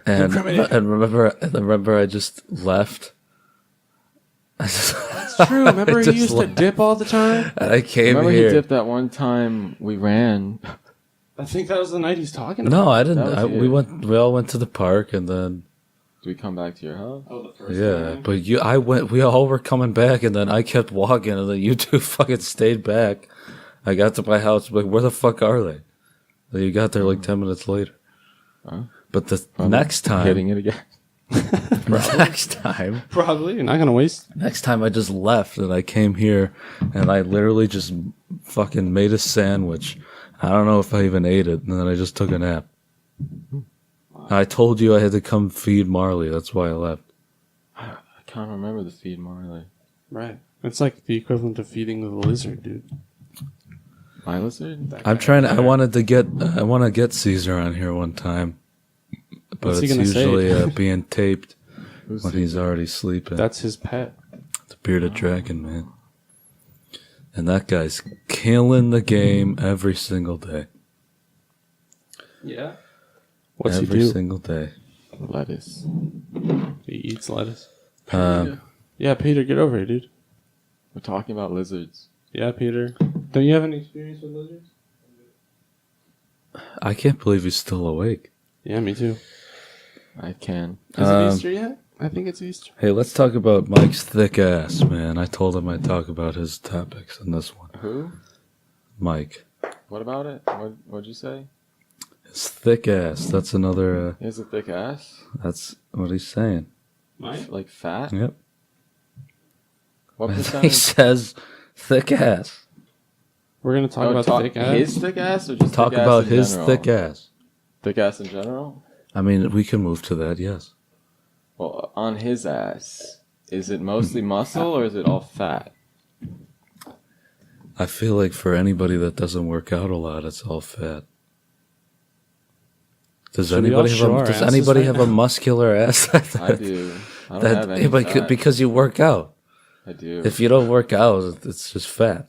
And remember I just left. That's true. Remember you used to dip all the time? And I came remember here. Remember he dipped that one time we ran? I think that was the night he's talking about. No, I didn't. We all went to the park and then... Do we come back to your house? Oh, the first Yeah, time? but we all were coming back, and then I kept walking, and then you two fucking stayed back. I got to my house, like, where the fuck are they? Then you got there like 10 minutes later. But the next time, hitting it again. Probably. You're not going to waste. Next time I just left, and I came here, and I literally just fucking made a sandwich. I don't know if I even ate it, and then I just took a nap. I told you I had to come feed Marley. That's why I left. I can't remember the feed Marley. Right. It's like the equivalent of feeding the lizard, dude. My lizard? I'm trying to. I want to get Caesar on here one time, but What's he it's gonna say? usually being taped Who's when he's already sleeping. That's his pet. The bearded dragon, man. And that guy's killing the game every single day. Yeah. What's every he do? single day. Lettuce. He eats lettuce. Um, Yeah, Peter, get over here, dude. We're talking about lizards. Yeah, Peter. Don't you have any experience with lizards? I can't believe he's still awake. Yeah, me too. I can. Is it Easter yet? I think it's Easter. Hey, let's talk about Mike's thick ass, man. I told him I'd talk about his topics in this one. Who? Mike. What about it? What'd you say? His thick ass. That's another. He has a thick ass? That's what he's saying. Mike? Like fat? Yep. What he percentage? says thick ass. We're going to talk about thick ass? His thick ass or just Talk thick ass about in his general? thick ass. Thick ass in general? I mean, we can move to that, yes. Well, on his ass, is it mostly muscle or is it all fat? I feel like for anybody that doesn't work out a lot, it's all fat. Does Should we all anybody show our does asses anybody right have now? a muscular ass? I do. I don't have any but fat. because you work out. I do. If you don't work out, it's just fat.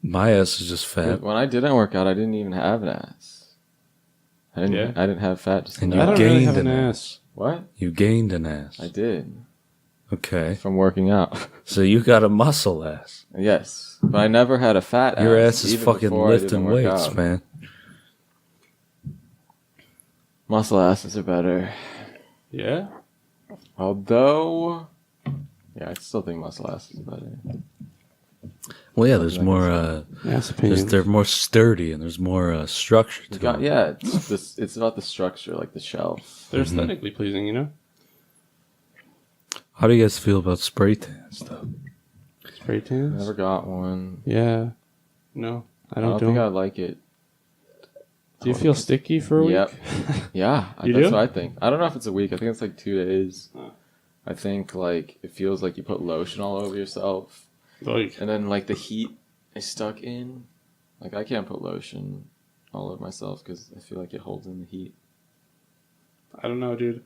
My ass is just fat. When I didn't work out, I didn't even have an ass. I didn't have fat. Just And an you I don't ass. really gained have an an ass. ass. What? You gained an ass. I did. Okay. From working out. So you got a muscle ass. Yes. But I never had a fat ass. Your ass is even fucking before I lifting didn't work weights, out. man. Muscle asses are better. Yeah? Although, yeah, I still think muscle asses are better. Well, yeah, there's more. Ass opinions. They're more sturdy and there's more structure to them. Yeah, it's about the structure, like the shelf. They're aesthetically pleasing, you know? How do you guys feel about spray tan stuff? Spray tans? Never got one. Yeah. No, I I don't don't do think them. I like it. Do you feel sticky for a Yep. week? Yeah, You that's do? what I think. I don't know if it's a week. I think it's like 2 days. Huh. I think like it feels like you put lotion all over yourself, Like, and then like the heat is stuck in. Like I can't put lotion all over myself because I feel like it holds in the heat. I don't know, dude.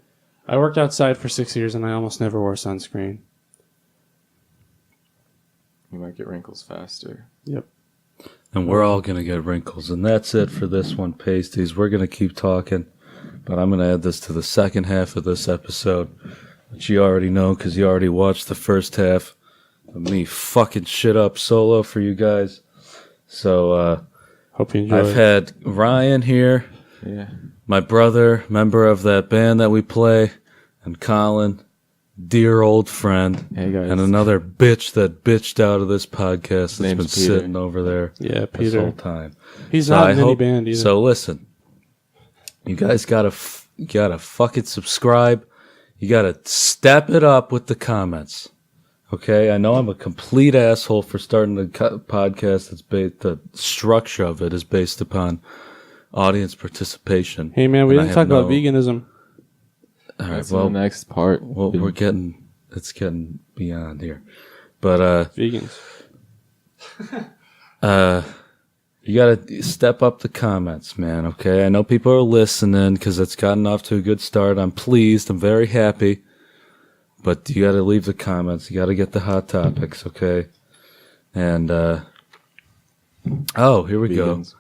I worked outside for 6 years and I almost never wore sunscreen. You might get wrinkles faster. Yep. And we're all going to get wrinkles. And that's it for this one, Pasties. We're going to keep talking. But I'm going to add this to the second half of this episode, which you already know because you already watched the first half of me fucking shit up solo for you guys. So Hope you enjoy I've had Ryan here, Yeah. my brother, member of that band that we play, and Collin, dear old friend, Hey guys. and another bitch that bitched out of this podcast that's name's been Peter. sitting over there Yeah, this whole Peter. time. He's So not I in any hope- band either. So listen, you guys gotta fucking subscribe. You gotta step it up with the comments. Okay, I know I'm a complete asshole for starting a podcast that's based. The structure of it is based upon audience participation. Hey, man, we And I didn't talk have about veganism. All right, That's well, the next part. we're it's getting beyond here, but Vegans. you gotta step up the comments, man. Okay, I know people are listening because it's gotten off to a good start. I'm pleased. I'm very happy. But you gotta leave the comments. You gotta get the hot topics, okay? And oh, here we go. Vegans.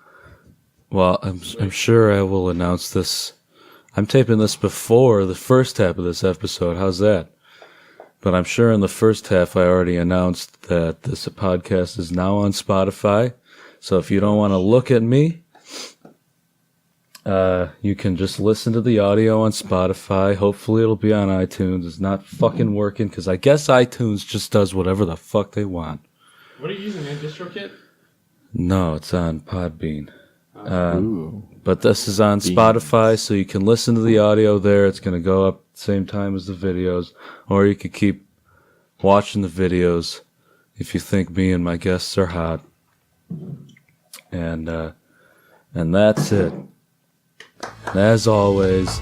Well, I'm sure I will announce this. I'm taping this before the first half of this episode. How's that? But I'm sure in the first half I already announced that this podcast is now on Spotify. So if you don't want to look at me, You can just listen to the audio on Spotify. Hopefully it'll be on iTunes. It's not fucking working because I guess iTunes just does whatever the fuck they want. What are you using, man? DistroKit? No, it's on Podbean. But this is on Spotify, so you can listen to the audio there. It's going to go up at the same time as the videos. Or you could keep watching the videos if you think me and my guests are hot. And that's it. As always,